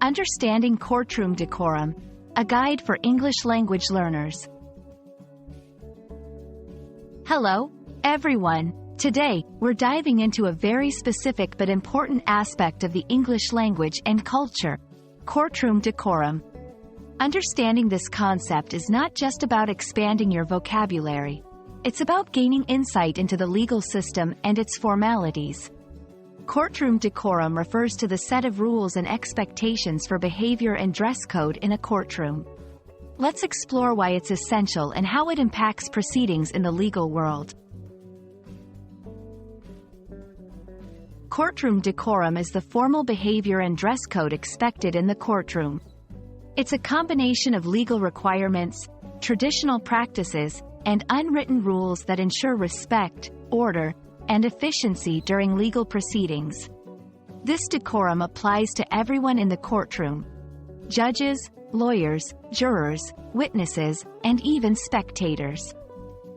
Understanding Courtroom Decorum, a guide for English language learners. Hello, everyone. Today, we're diving into a very specific but important aspect of the English language and culture, courtroom decorum. Understanding this concept is not just about expanding your vocabulary. It's about gaining insight into the legal system and its formalities. Courtroom decorum refers to the set of rules and expectations for behavior and dress code in a courtroom. Let's explore why it's essential and how it impacts proceedings in the legal world. Courtroom decorum is the formal behavior and dress code expected in the courtroom. It's a combination of legal requirements, traditional practices, and unwritten rules that ensure respect, order, and efficiency during legal proceedings. This decorum applies to everyone in the courtroom: judges, lawyers, jurors, witnesses, and even spectators.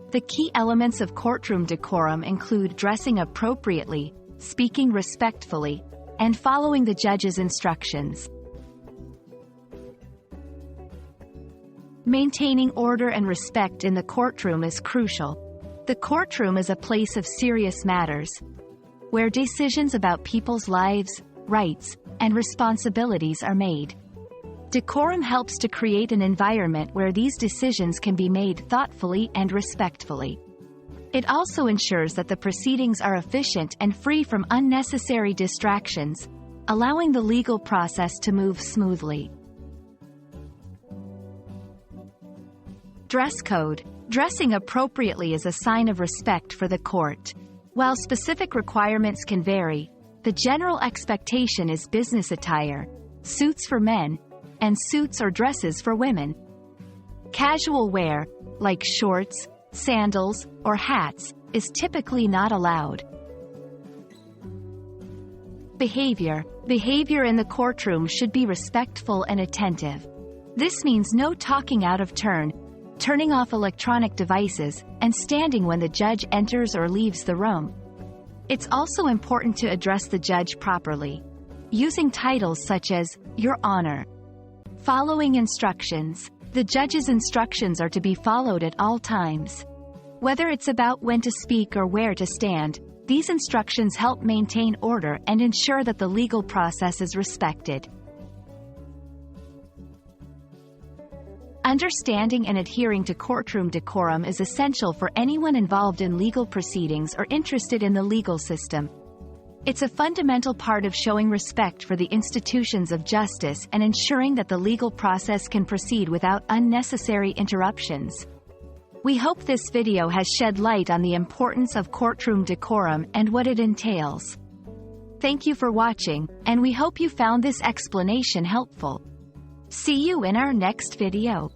The key elements of courtroom decorum include dressing appropriately, speaking respectfully, and following the judge's instructions. Maintaining order and respect in the courtroom is crucial. The courtroom is a place of serious matters, where decisions about people's lives, rights, and responsibilities are made. Decorum helps to create an environment where these decisions can be made thoughtfully and respectfully. It also ensures that the proceedings are efficient and free from unnecessary distractions, allowing the legal process to move smoothly. Dress code. Dressing appropriately is a sign of respect for the court. While specific requirements can vary, the general expectation is business attire, suits for men, and suits or dresses for women. Casual wear, like shorts, sandals, or hats, is typically not allowed. Behavior. Behavior in the courtroom should be respectful and attentive. This means no talking out of turn, turning off electronic devices, and standing when the judge enters or leaves the room. It's also important to address the judge properly, using titles such as "Your Honor." Following instructions. The judge's instructions are to be followed at all times. Whether it's about when to speak or where to stand, these instructions help maintain order and ensure that the legal process is respected. Understanding and adhering to courtroom decorum is essential for anyone involved in legal proceedings or interested in the legal system. It's a fundamental part of showing respect for the institutions of justice and ensuring that the legal process can proceed without unnecessary interruptions. We hope this video has shed light on the importance of courtroom decorum and what it entails. Thank you for watching, and we hope you found this explanation helpful. See you in our next video.